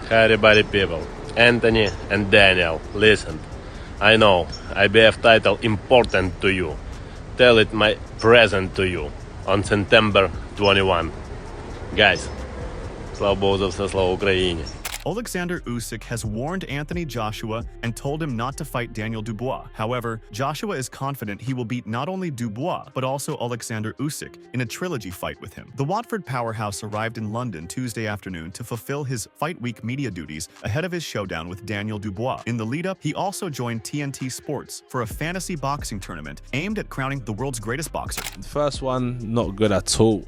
Hi everybody people, Anthony and Daniel, listen. I know IBF title important to you. Tell it my present to you on September 21. Guys, слава Богу за все, слава Україні. Oleksandr Usyk has warned Anthony Joshua and told him not to fight Daniel Dubois. However, Joshua is confident he will beat not only Dubois, but also Oleksandr Usyk in a trilogy fight with him. The Watford powerhouse arrived in London Tuesday afternoon to fulfill his Fight Week media duties ahead of his showdown with Daniel Dubois. In the lead-up, he also joined TNT Sports for a fantasy boxing tournament aimed at crowning the world's greatest boxer. The first one, not good at all.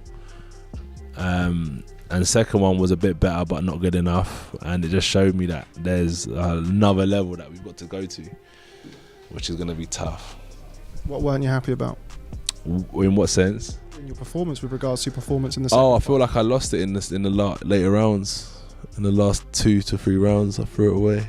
And the second one was a bit better, but not good enough. And it just showed me that there's another level that we've got to go to, which is going to be tough. What weren't you happy about? In what sense? In your performance, with regards to your performance in the second I feel like I lost it in the later rounds. In the last 2 to 3 rounds, I threw it away.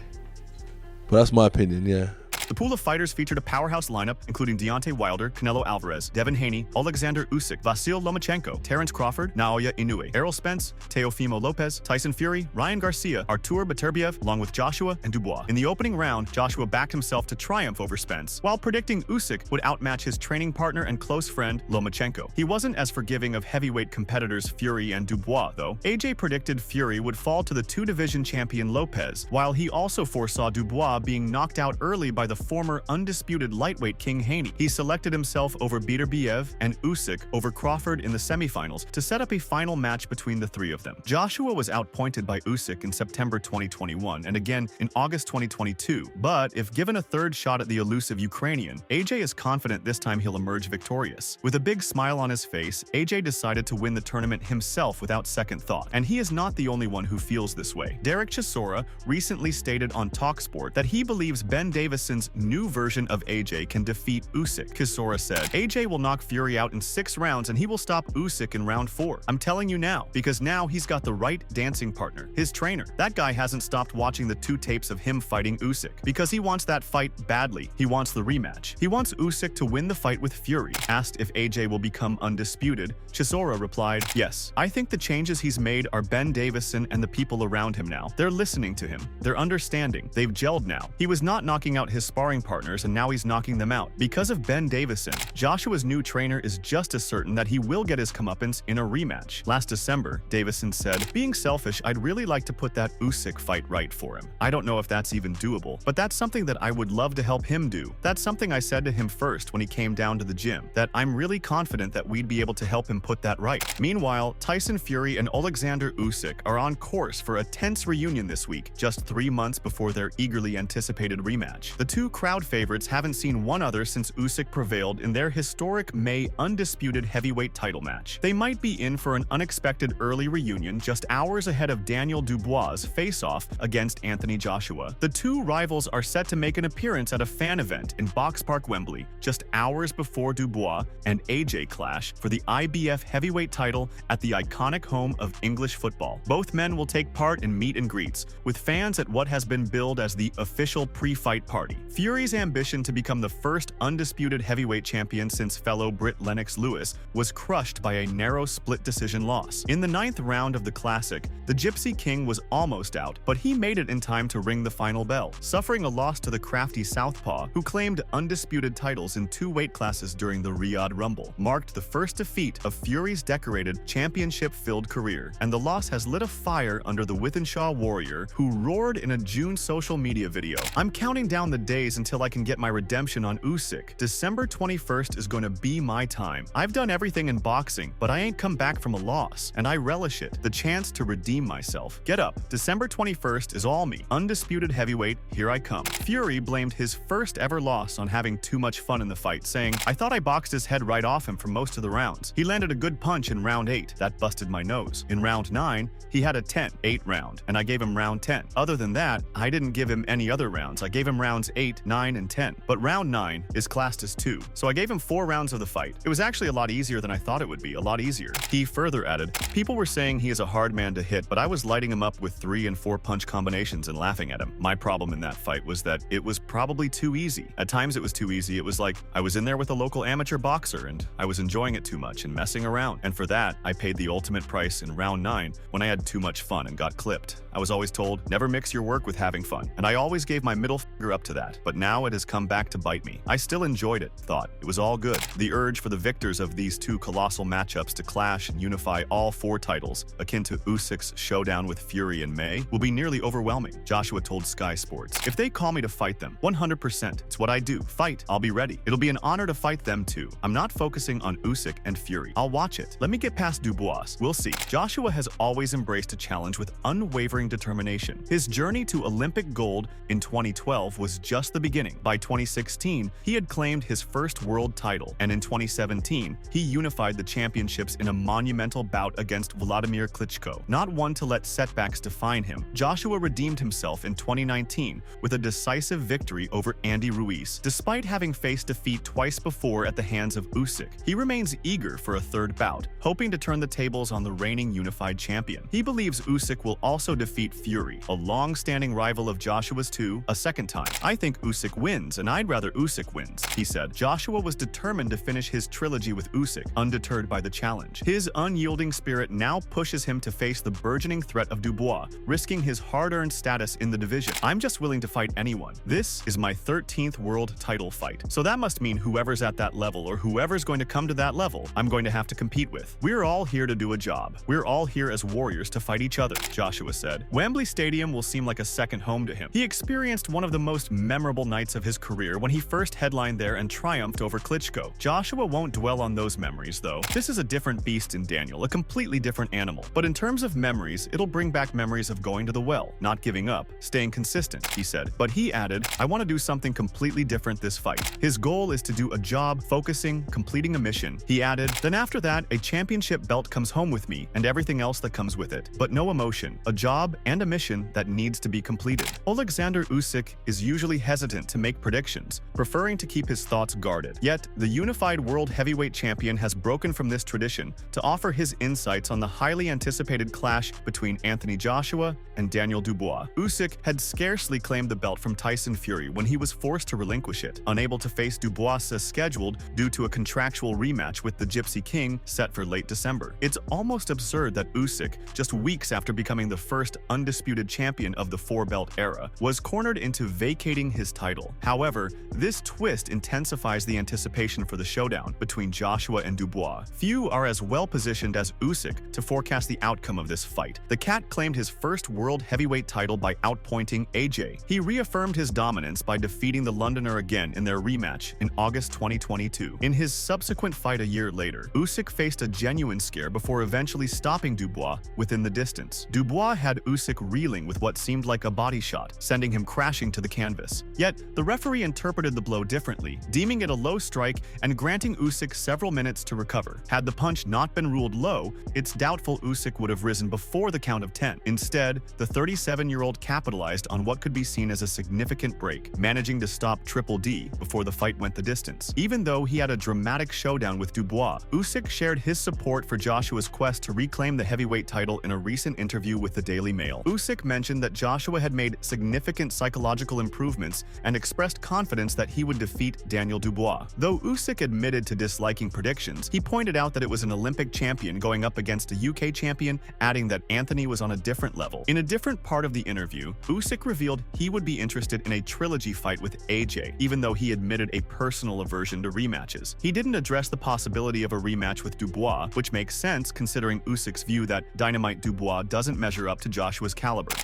But that's my opinion, yeah. The pool of fighters featured a powerhouse lineup, including Deontay Wilder, Canelo Alvarez, Devin Haney, Oleksandr Usyk, Vasyl Lomachenko, Terence Crawford, Naoya Inoue, Errol Spence, Teofimo Lopez, Tyson Fury, Ryan Garcia, Artur Beterbiev, along with Joshua and Dubois. In the opening round, Joshua backed himself to triumph over Spence, while predicting Usyk would outmatch his training partner and close friend, Lomachenko. He wasn't as forgiving of heavyweight competitors Fury and Dubois, though. AJ predicted Fury would fall to the 2-division champion Lopez, while he also foresaw Dubois being knocked out early by the former undisputed lightweight king Haney. He selected himself over Beterbiev and Usyk over Crawford in the semifinals to set up a final match between the three of them. Joshua was outpointed by Usyk in September 2021 and again in August 2022, but if given a third shot at the elusive Ukrainian, AJ is confident this time he'll emerge victorious. With a big smile on his face, AJ decided to win the tournament himself without second thought, and he is not the only one who feels this way. Derek Chisora recently stated on TalkSport that he believes Ben Davison's new version of AJ can defeat Usyk. Chisora said, AJ will knock Fury out in 6 rounds and he will stop Usyk in round 4. I'm telling you now, because now he's got the right dancing partner, his trainer. That guy hasn't stopped watching the 2 tapes of him fighting Usyk, because he wants that fight badly. He wants the rematch. He wants Usyk to win the fight with Fury. Asked if AJ will become undisputed, Chisora replied, yes. I think the changes he's made are Ben Davison and the people around him now. They're listening to him. They're understanding. They've gelled now. He was not knocking out his sparring partners and now he's knocking them out. Because of Ben Davison, Joshua's new trainer is just as certain that he will get his comeuppance in a rematch. Last December, Davison said, being selfish, I'd really like to put that Usyk fight right for him. I don't know if that's even doable, but that's something that I would love to help him do. That's something I said to him first when he came down to the gym, that I'm really confident that we'd be able to help him put that right. Meanwhile, Tyson Fury and Oleksandr Usyk are on course for a tense reunion this week, just 3 months before their eagerly anticipated rematch. The two crowd favorites haven't seen one other since Usyk prevailed in their historic May undisputed heavyweight title match. They might be in for an unexpected early reunion just hours ahead of Daniel Dubois' face-off against Anthony Joshua. The two rivals are set to make an appearance at a fan event in Box Park, Wembley, just hours before Dubois and AJ clash for the IBF heavyweight title at the iconic home of English football. Both men will take part in meet and greets, with fans at what has been billed as the official pre-fight party. Fury's ambition to become the first undisputed heavyweight champion since fellow Brit Lennox Lewis was crushed by a narrow split decision loss. In the 9th round of the Classic, the Gypsy King was almost out, but he made it in time to ring the final bell, suffering a loss to the crafty Southpaw, who claimed undisputed titles in 2 weight classes during the Riyadh Rumble, marked the first defeat of Fury's decorated, championship-filled career, and the loss has lit a fire under the Wythenshawe warrior, who roared in a June social media video, I'm counting down the days until I can get my redemption on Usyk. December 21st is going to be my time. I've done everything in boxing, but I ain't come back from a loss, and I relish it, the chance to redeem myself. Get up. December 21st is all me. Undisputed heavyweight, here I come. Fury blamed his first ever loss on having too much fun in the fight, saying, I thought I boxed his head right off him for most of the rounds. He landed a good punch in round 8. That busted my nose. In round 9, he had a 10-8 round, and I gave him round 10. Other than that, I didn't give him any other rounds. I gave him rounds 8 8, 9, and 10. But round 9 is classed as 2, so I gave him 4 rounds of the fight. It was actually a lot easier than I thought it would be, a lot easier. He further added, people were saying he is a hard man to hit, but I was lighting him up with 3 and 4 punch combinations and laughing at him. My problem in that fight was that it was probably too easy. At times it was too easy. It was like I was in there with a local amateur boxer and I was enjoying it too much and messing around. And for that, I paid the ultimate price in round 9 when I had too much fun and got clipped. I was always told, never mix your work with having fun. And I always gave my middle finger up to that. But now it has come back to bite me. I still enjoyed it, thought it was all good. The urge for the victors of these 2 colossal matchups to clash and unify all 4 titles, akin to Usyk's showdown with Fury in May, will be nearly overwhelming, Joshua told Sky Sports. If they call me to fight them, 100%, it's what I do. Fight, I'll be ready. It'll be an honor to fight them too. I'm not focusing on Usyk and Fury. I'll watch it. Let me get past Dubois. We'll see. Joshua has always embraced a challenge with unwavering determination. His journey to Olympic gold in 2012 was just the beginning. By 2016, he had claimed his first world title, and in 2017, he unified the championships in a monumental bout against Vladimir Klitschko. Not one to let setbacks define him, Joshua redeemed himself in 2019 with a decisive victory over Andy Ruiz. Despite having faced defeat twice before at the hands of Usyk, he remains eager for a third bout, hoping to turn the tables on the reigning unified champion. He believes Usyk will also defeat Fury, a long-standing rival of Joshua's too, a second time. I think Usyk wins, and I'd rather Usyk wins, he said. Joshua was determined to finish his trilogy with Usyk, undeterred by the challenge. His unyielding spirit now pushes him to face the burgeoning threat of Dubois, risking his hard-earned status in the division. I'm just willing to fight anyone. This is my 13th world title fight, so that must mean whoever's at that level or whoever's going to come to that level, I'm going to have to compete with. We're all here to do a job. We're all here as warriors to fight each other, Joshua said. Wembley Stadium will seem like a second home to him. He experienced one of the most memorable nights of his career when he first headlined there and triumphed over Klitschko. Joshua won't dwell on those memories, though. This is a different beast in Daniel, a completely different animal. But in terms of memories, it'll bring back memories of going to the well, not giving up, staying consistent, he said. But he added, I want to do something completely different this fight. His goal is to do a job, focusing, completing a mission. He added, then after that, a championship belt comes home with me and everything else that comes with it. But no emotion, a job and a mission that needs to be completed. Oleksandr Usyk is usually hesitant to make predictions, preferring to keep his thoughts guarded. Yet, the unified world heavyweight champion has broken from this tradition to offer his insights on the highly anticipated clash between Anthony Joshua and Daniel Dubois. Usyk had scarcely claimed the belt from Tyson Fury when he was forced to relinquish it, unable to face Dubois as scheduled due to a contractual rematch with the Gypsy King set for late December. It's almost absurd that Usyk, just weeks after becoming the first undisputed champion of the 4-belt era, was cornered into vacating his title. However, this twist intensifies the anticipation for the showdown between Joshua and Dubois. Few are as well positioned as Usyk to forecast the outcome of this fight. The Cat claimed his first world heavyweight title by outpointing AJ. He reaffirmed his dominance by defeating the Londoner again in their rematch in August 2022. In his subsequent fight a year later, Usyk faced a genuine scare before eventually stopping Dubois within the distance. Dubois had Usyk reeling with what seemed like a body shot, sending him crashing to the canvas. Yet, the referee interpreted the blow differently, deeming it a low strike and granting Usyk several minutes to recover. Had the punch not been ruled low, it's doubtful Usyk would have risen before the count of 10. Instead, the 37-year-old capitalized on what could be seen as a significant break, managing to stop Triple D before the fight went the distance. Even though he had a dramatic showdown with Dubois, Usyk shared his support for Joshua's quest to reclaim the heavyweight title in a recent interview with the Daily Mail. Usyk mentioned that Joshua had made significant psychological improvements and expressed confidence that he would defeat Daniel Dubois. Though Usyk admitted to disliking predictions, he pointed out that it was an Olympic champion going up against a UK champion, adding that Anthony was on a different level. In a different part of the interview, Usyk revealed he would be interested in a trilogy fight with AJ, even though he admitted a personal aversion to rematches. He didn't address the possibility of a rematch with Dubois, which makes sense considering Usyk's view that Dynamite Dubois doesn't measure up to Joshua's caliber.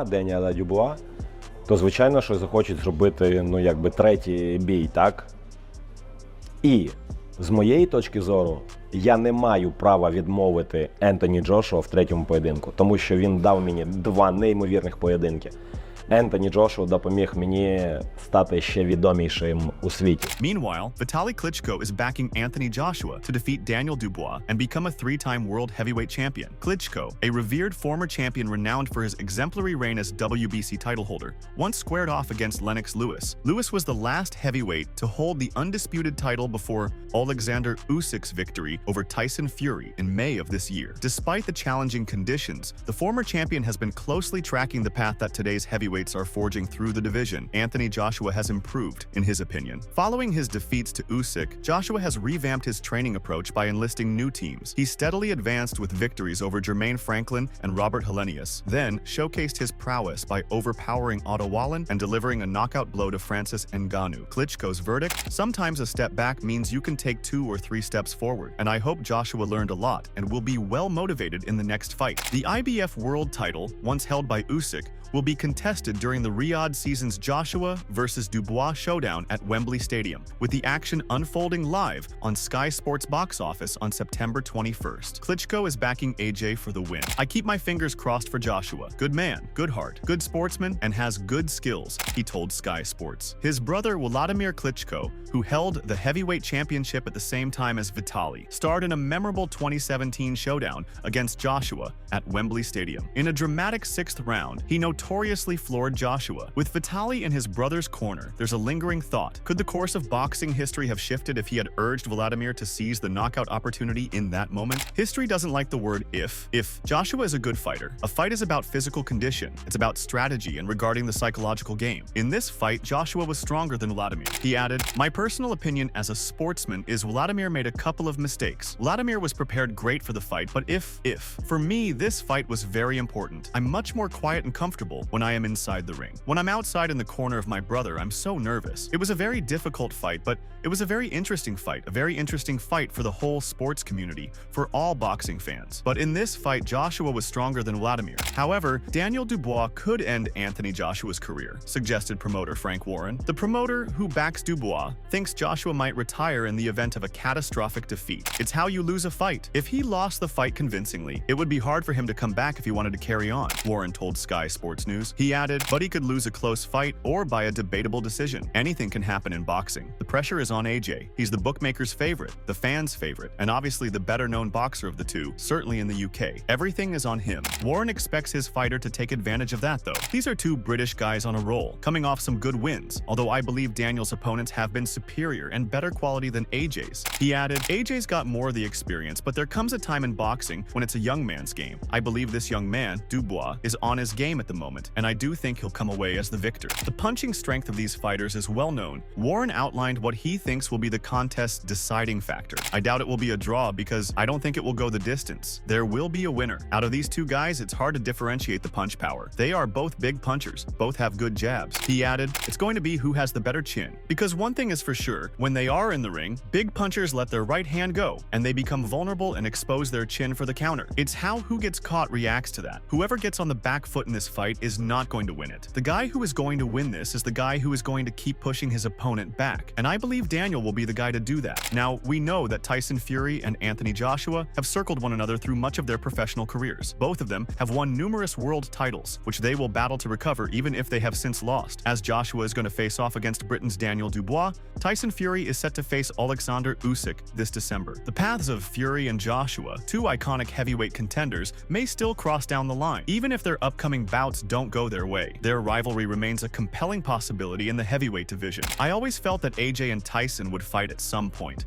Деніеля Дюбуа, то звичайно, що захочуть зробити, третій бій, так? І, з моєї точки зору, я не маю права відмовити Ентоні Джошуа в третьому поєдинку, тому що він дав мені 2 неймовірних поєдинки. Ентоні Джошуа допоміг мені стати ще відомішим у світі. Meanwhile, Vitaly Klitschko is backing Anthony Joshua to defeat Daniel Dubois and become a three-time world heavyweight champion. Klitschko, a revered former champion renowned for his exemplary reign as WBC title holder, once squared off against Lennox Lewis. Lewis was the last heavyweight to hold the undisputed title before Oleksandr Usyk's victory over Tyson Fury in May of this year. Despite the challenging conditions, the former champion has been closely tracking the path that today's heavyweights are forging through the division. Anthony Joshua has improved, in his opinion. Following his defeats to Usyk, Joshua has revamped his training approach by enlisting new teams. He steadily advanced with victories over Jermaine Franklin and Robert Helenius, then showcased his prowess by overpowering Otto Wallin and delivering a knockout blow to Francis Ngannou. Klitschko's verdict: sometimes a step back means you can take 2 or 3 steps forward, and I hope Joshua learned a lot and will be well motivated in the next fight. The IBF world title, once held by Usyk, will be contested during the Riyadh season's Joshua vs Dubois showdown at Wembley Stadium, with the action unfolding live on Sky Sports box office on September 21st. Klitschko is backing AJ for the win. I keep my fingers crossed for Joshua. Good man, good heart, good sportsman, and has good skills, he told Sky Sports. His brother Wladimir Klitschko, who held the heavyweight championship at the same time as Vitaly, starred in a memorable 2017 showdown against Joshua at Wembley Stadium. In a dramatic 6th round, he notoriously floored Joshua. With Vitaly in his brother's corner, there's a lingering thought. Could the course of boxing history have shifted if he had urged Vladimir to seize the knockout opportunity in that moment? History doesn't like the word if. If Joshua is a good fighter, a fight is about physical condition, it's about strategy and regarding the psychological game. In this fight, Joshua was stronger than Vladimir. He added, "My personal opinion as a sportsman is Vladimir made a couple of mistakes. Vladimir was prepared great for the fight, but for me, this fight was very important. I'm much more quiet and comfortable when I am inside the ring. When I'm outside in the corner of my brother, I'm so nervous. It was a very difficult fight, but it was a very interesting fight for the whole sports community, for all boxing fans. But in this fight, Joshua was stronger than Vladimir. However, Daniel Dubois could end Anthony Joshua's career," suggested promoter Frank Warren. The promoter, who backs Dubois, thinks Joshua might retire in the event of a catastrophic defeat. It's how you lose a fight. If he lost the fight convincingly, it would be hard for him to come back if he wanted to carry on, Warren told Sky Sports News. He added, "But he could lose a close fight or by a debatable decision. Anything can happen in boxing. The pressure is on AJ. He's the bookmaker's favorite, the fans' favorite, and obviously the better-known boxer of the two, certainly in the UK. Everything is on him." Warren expects his fighter to take advantage of that, though. These are 2 British guys on a roll, coming off some good wins, although I believe Daniel's opponents have been superior and better quality than AJ's. He added, "AJ's got more of the experience, but there comes a time in boxing when it's a young man's game. I believe this young man, Dubois, is on his game at the moment, and I do think he'll come away as the victor." The punching strength of these fighters is well known. Warren outlined what he thinks will be the contest's deciding factor. "I doubt it will be a draw because I don't think it will go the distance. There will be a winner. Out of these 2 guys, it's hard to differentiate the punch power. They are both big punchers, both have good jabs." He added, "It's going to be who has the better chin. Because one thing is for sure, when they are in the ring, big punchers let their right hand go, and they become vulnerable and expose their chin for the counter. It's how who gets caught reacts to that. Whoever gets on the back foot in this fight is not going to win it. The guy who is going to win this is the guy who is going to keep pushing his opponent back, and I believe Daniel will be the guy to do that." Now, we know that Tyson Fury and Anthony Joshua have circled one another through much of their professional careers. Both of them have won numerous world titles, which they will battle to recover even if they have since lost. As Joshua is going to face off against Britain's Daniel Dubois, Tyson Fury is set to face Oleksandr Usyk this December. The paths of Fury and Joshua, 2 iconic heavyweight contenders, may still cross down the line. Even if their upcoming bouts don't go their way, their rivalry remains a compelling possibility in the heavyweight division. I always felt that AJ and Tyson would fight at some point.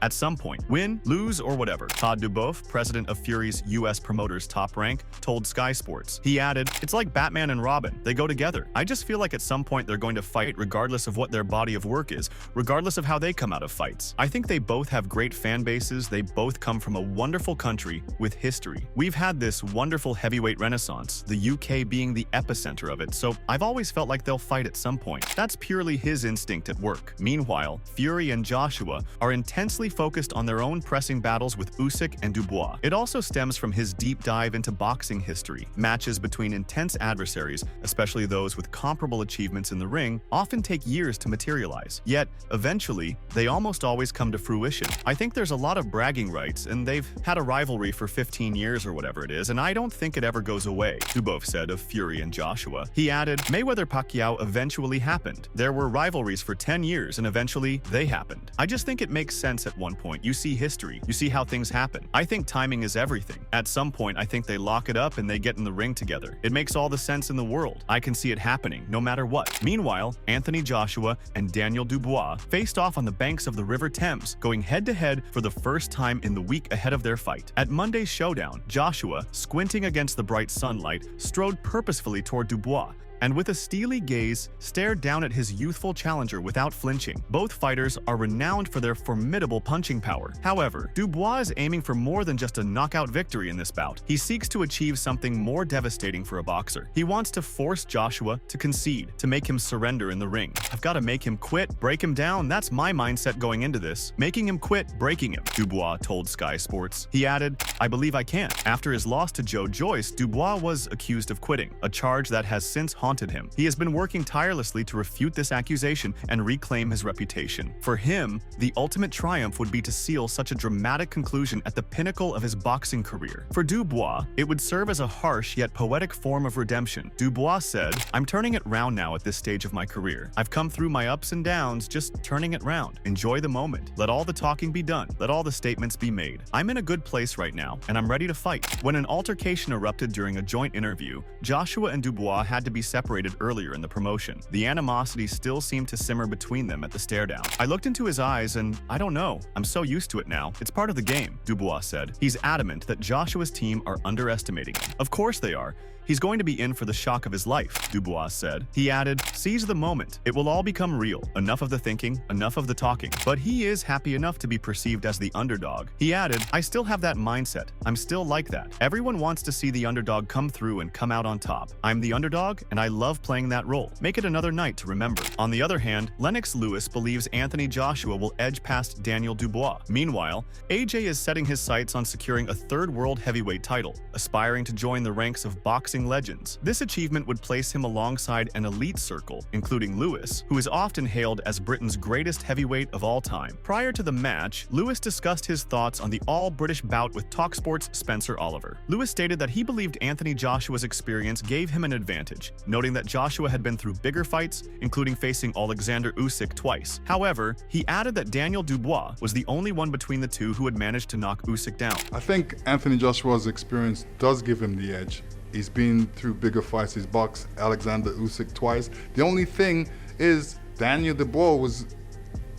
Win, lose, or whatever. Todd Dubois, president of Fury's US promoters Top Rank, told Sky Sports. He added, "It's like Batman and Robin. They go together. I just feel like at some point they're going to fight regardless of what their body of work is, regardless of how they come out of fights. I think they both have great fan bases. They both come from a wonderful country with history. We've had this wonderful heavyweight renaissance, the UK being the epicenter of it, so I've always felt like they'll fight at some point." That's purely his instinct at work. Meanwhile, Fury and Joshua are intensely focused on their own pressing battles with Usyk and Dubois. It also stems from his deep dive into boxing history. Matches between intense adversaries, especially those with comparable achievements in the ring, often take years to materialize. Yet, eventually, they almost always come to fruition. I think there's a lot of bragging rights, and they've had a rivalry for 15 years or whatever it is, and I don't think it ever goes away, Dubois said of Fury and Joshua. He added, added, Mayweather-Pacquiao eventually happened. There were rivalries for 10 years and eventually they happened. I just think it makes sense at one point. You see history. You see how things happen. I think timing is everything. At some point, I think they lock it up and they get in the ring together. It makes all the sense in the world. I can see it happening, no matter what. Meanwhile, Anthony Joshua and Daniel Dubois faced off on the banks of the River Thames, going head-to-head for the first time in the week ahead of their fight. At Monday's showdown, Joshua, squinting against the bright sunlight, strode purposefully toward Dubois, and with a steely gaze, stared down at his youthful challenger without flinching. Both fighters are renowned for their formidable punching power. However, Dubois is aiming for more than just a knockout victory in this bout. He seeks to achieve something more devastating for a boxer. He wants to force Joshua to concede, to make him surrender in the ring. I've got to make him quit, break him down. That's my mindset going into this. Making him quit, breaking him, Dubois told Sky Sports. He added, I believe I can. After his loss to Joe Joyce, Dubois was accused of quitting, a charge that has since haunted him. He has been working tirelessly to refute this accusation and reclaim his reputation. For him, the ultimate triumph would be to seal such a dramatic conclusion at the pinnacle of his boxing career. For Dubois, it would serve as a harsh yet poetic form of redemption. Dubois said, I'm turning it round now at this stage of my career. I've come through my ups and downs, just turning it round. Enjoy the moment. Let all the talking be done. Let all the statements be made. I'm in a good place right now, and I'm ready to fight. When an altercation erupted during a joint interview, Joshua and Dubois had to be separated earlier in the promotion. The animosity still seemed to simmer between them at the stare-down. I looked into his eyes and I don't know. I'm so used to it now. It's part of the game, Dubois said. He's adamant that Joshua's team are underestimating him. Of course they are. He's going to be in for the shock of his life, Dubois said. He added, seize the moment. It will all become real. Enough of the thinking, enough of the talking. But he is happy enough to be perceived as the underdog. He added, I still have that mindset. I'm still like that. Everyone wants to see the underdog come through and come out on top. I'm the underdog and I love playing that role. Make it another night to remember. On the other hand, Lennox Lewis believes Anthony Joshua will edge past Daniel Dubois. Meanwhile, AJ is setting his sights on securing a third world heavyweight title, aspiring to join the ranks of boxing legends. This achievement would place him alongside an elite circle, including Lewis, who is often hailed as Britain's greatest heavyweight of all time. Prior to the match, Lewis discussed his thoughts on the all-British bout with TalkSport's Spencer Oliver. Lewis stated that he believed Anthony Joshua's experience gave him an advantage, noting that Joshua had been through bigger fights, including facing Oleksandr Usyk twice. However, he added that Daniel Dubois was the only one between the two who had managed to knock Usyk down. I think Anthony Joshua's experience does give him the edge. He's been through bigger fights. He's boxed Oleksandr Usyk twice. The only thing is Daniel Dubois was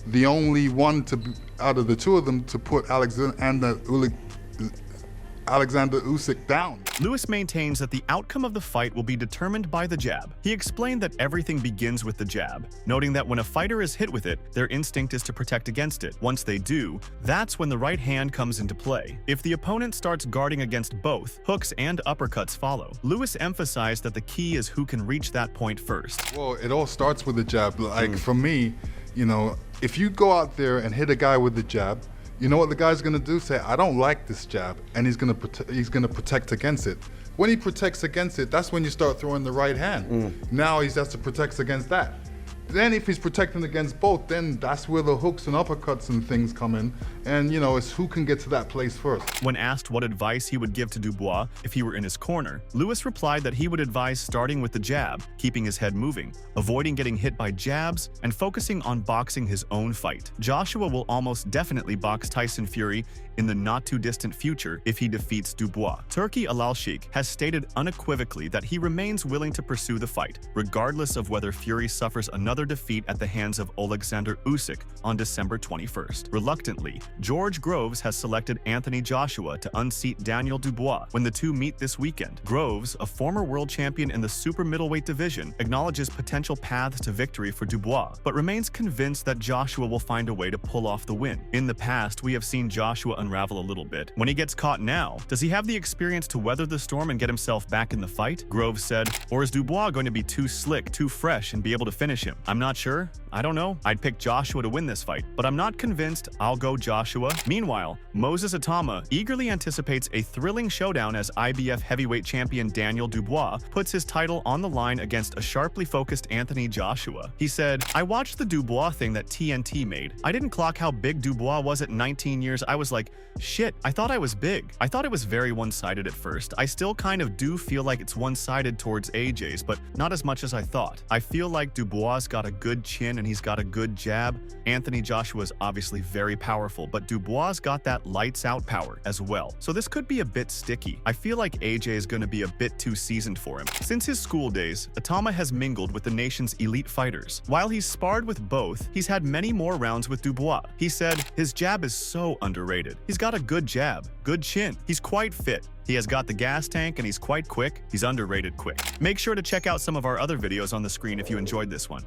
the only one out of the two of them to put Oleksandr Usyk down. Lewis maintains that the outcome of the fight will be determined by the jab. He explained that everything begins with the jab, noting that when a fighter is hit with it, their instinct is to protect against it. Once they do, that's when the right hand comes into play. If the opponent starts guarding against both, hooks and uppercuts follow. Lewis emphasized that the key is who can reach that point first. Well, it all starts with the jab. Like for me, you know, if you go out there and hit a guy with the jab, you know what the guy's gonna do? Say, I don't like this jab, and he's gonna protect against it. When he protects against it, that's when you start throwing the right hand. Now he has to protect against that. Then if he's protecting against both, then that's where the hooks and uppercuts and things come in. And, you know, it's who can get to that place first. When asked what advice he would give to Dubois if he were in his corner, Lewis replied that he would advise starting with the jab, keeping his head moving, avoiding getting hit by jabs, and focusing on boxing his own fight. Joshua will almost definitely box Tyson Fury in the not-too-distant future if he defeats Dubois. Turki Al-Sheikh has stated unequivocally that he remains willing to pursue the fight, regardless of whether Fury suffers another defeat at the hands of Oleksandr Usyk on December 21st. Reluctantly, George Groves has selected Anthony Joshua to unseat Daniel Dubois when the two meet this weekend. Groves, a former world champion in the super middleweight division, acknowledges potential paths to victory for Dubois, but remains convinced that Joshua will find a way to pull off the win. In the past, we have seen Joshua unravel a little bit. When he gets caught now, does he have the experience to weather the storm and get himself back in the fight? Groves said, or is Dubois going to be too slick, too fresh, and be able to finish him? I'm not sure. I don't know. I'd pick Joshua to win this fight, but I'm not convinced. I'll go Joshua. Meanwhile, Moses Atama eagerly anticipates a thrilling showdown as IBF heavyweight champion Daniel Dubois puts his title on the line against a sharply focused Anthony Joshua. He said, "I watched the Dubois thing that TNT made. I didn't clock how big Dubois was at 19 years. I was like, shit, I thought I was big. I thought it was very one-sided at first. I still kind of do feel like it's one-sided towards AJ's, but not as much as I thought. I feel like Dubois got a good chin and he's got a good jab. Anthony Joshua is obviously very powerful, but Dubois got that lights-out power as well. So this could be a bit sticky. I feel like AJ is going to be a bit too seasoned for him." Since his school days, Atama has mingled with the nation's elite fighters. While he's sparred with both, he's had many more rounds with Dubois. He said, "His jab is so underrated. He's got a good jab, good chin. He's quite fit. He has got the gas tank and he's quite quick. He's underrated quick." Make sure to check out some of our other videos on the screen if you enjoyed this one.